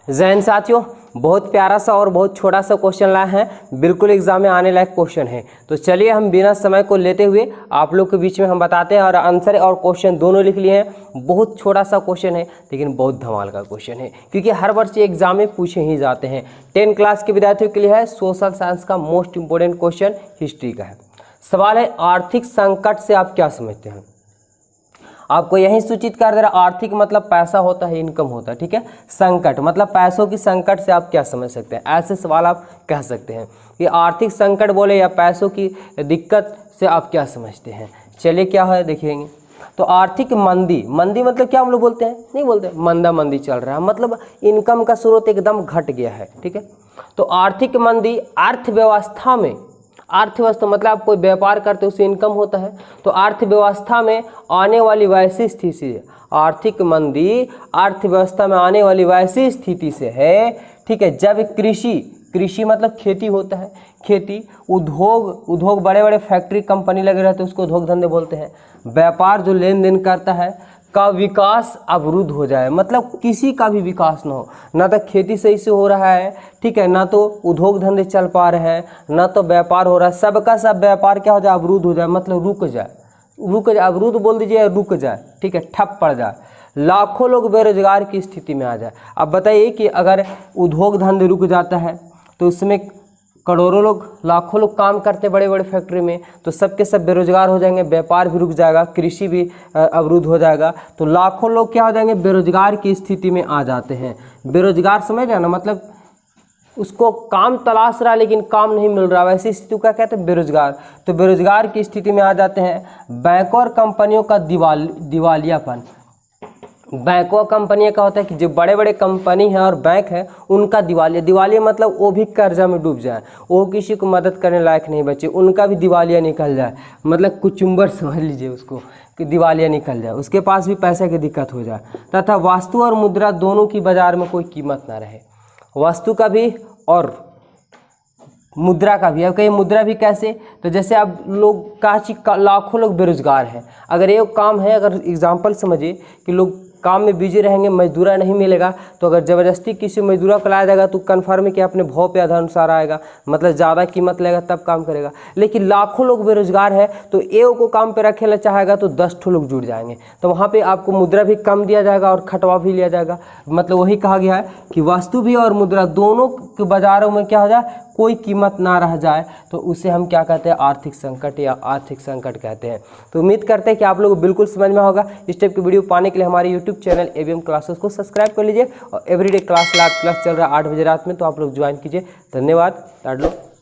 जैन साथियों, बहुत प्यारा सा और बहुत छोटा सा क्वेश्चन लाए हैं, बिल्कुल एग्जाम में आने लायक क्वेश्चन है। तो चलिए हम बिना समय को लेते हुए आप लोग के बीच में हम बताते हैं, और आंसर और क्वेश्चन दोनों लिख लिए हैं। बहुत छोटा सा क्वेश्चन है लेकिन बहुत धमाल का क्वेश्चन है, क्योंकि हर वर्ष ये एग्जाम में पूछे ही जाते हैं। 10 क्लास के विद्यार्थियों के लिए है सोशल साइंस का मोस्ट इंपोर्टेंट क्वेश्चन, हिस्ट्री का है। सवाल है, आर्थिक संकट से आप क्या समझते हैं? आपको यही सूचित कर दे रहा, आर्थिक मतलब पैसा होता है, इनकम होता है, ठीक है। संकट मतलब पैसों की संकट से आप क्या समझ सकते हैं, ऐसे सवाल आप कह सकते हैं कि आर्थिक संकट बोले या पैसों की दिक्कत से आप क्या समझते हैं। चलिए क्या है देखेंगे। तो आर्थिक मंदी, मंदी मतलब क्या हम लोग बोलते हैं, नहीं बोलते, मंदा मंदी चल रहा है, मतलब इनकम का स्रोत एकदम घट गया है, ठीक है। तो आर्थिक मंदी अर्थव्यवस्था में, अर्थव्यवस्था मतलब आप कोई व्यापार करते हो उससे इनकम होता है, तो अर्थव्यवस्था में आने वाली वैसी स्थिति से, आर्थिक मंदी अर्थव्यवस्था में आने वाली वैसी स्थिति से है, ठीक है, जब कृषि, कृषि मतलब खेती होता है, खेती, उद्योग बड़े बड़े फैक्ट्री कंपनी लगे रहते हैं, उसको उद्योग धंधे बोलते हैं। व्यापार जो लेन देन करता है का विकास अवरुद्ध हो जाए, मतलब किसी का भी विकास ना हो, ना तो खेती सही से हो रहा है, ठीक है, ना तो उद्योग धंधे चल पा रहे हैं, ना तो व्यापार हो रहा है, सबका सब व्यापार क्या हो जाए, अवरुद्ध हो जाए, मतलब रुक जाए, अवरुद्ध बोल दीजिए, रुक जाए, ठीक है, ठप पड़ जाए, लाखों लोग बेरोजगार की स्थिति में आ जाए। अब बताइए कि अगर उद्योग धंधे रुक जाता है तो उसमें करोड़ों लोग, लाखों लोग काम करते बड़े बड़े फैक्ट्री में, तो सबके सब बेरोजगार हो जाएंगे, व्यापार भी रुक जाएगा, कृषि भी अवरुद्ध हो जाएगा, तो लाखों लोग क्या हो जाएंगे, बेरोजगार की स्थिति में आ जाते हैं। बेरोजगार समझ रहे हैं ना, मतलब उसको काम तलाश रहा लेकिन काम नहीं मिल रहा, वैसी स्थिति क्या कहते हैं, बेरोजगार। तो बेरोजगार की स्थिति में आ जाते हैं। बैंकों और कंपनियों का दिवालियापन, बैंकों और कंपनियां का होता है कि जो बड़े बड़े कंपनी हैं और बैंक है उनका दिवालिया मतलब वो भी कर्जा में डूब जाए, वो किसी को मदद करने लायक नहीं बचे, उनका भी दिवालिया निकल जाए, मतलब कुचुम्बर समझ लीजिए उसको कि दिवालिया निकल जाए, उसके पास भी पैसे की दिक्कत हो जाए। तथा वस्तु और मुद्रा दोनों की बाजार में कोई कीमत ना रहे, वस्तु का भी और मुद्रा का भी। अब कहीं मुद्रा भी कैसे, तो जैसे अब लोग का लाखों लोग बेरोजगार हैं, अगर ये काम है, अगर एग्जाम्पल समझिए कि लोग काम में बिजी रहेंगे, मजदूरा नहीं मिलेगा, तो अगर ज़बरदस्ती किसी मजदूरा को लाया जाएगा तो कन्फर्म है कि अपने भाव पे आधानुसार आएगा, मतलब ज़्यादा कीमत लगेगा तब काम करेगा। लेकिन लाखों लोग बेरोजगार है तो एक को काम पे रखे ला चाहेगा तो 10 ठो लोग जुड़ जाएंगे, तो वहाँ पे आपको मुद्रा भी कम दिया जाएगा और खटवा भी लिया जाएगा। मतलब वही कहा गया है कि वस्तु भी और मुद्रा दोनों के बाजारों में क्या हो जाए, कोई कीमत ना रह जाए, तो उसे हम क्या कहते हैं, आर्थिक संकट या आर्थिक संकट कहते हैं। तो उम्मीद करते हैं कि आप लोगों को बिल्कुल समझ में होगा। इस टाइप की वीडियो पाने के लिए हमारे यूट्यूब चैनल एवीएम क्लासेस को सब्सक्राइब कर लीजिए, और एवरीडे क्लास चल रहा है 8 बजे रात में, तो आप लोग ज्वाइन कीजिए। धन्यवाद, लाडलो।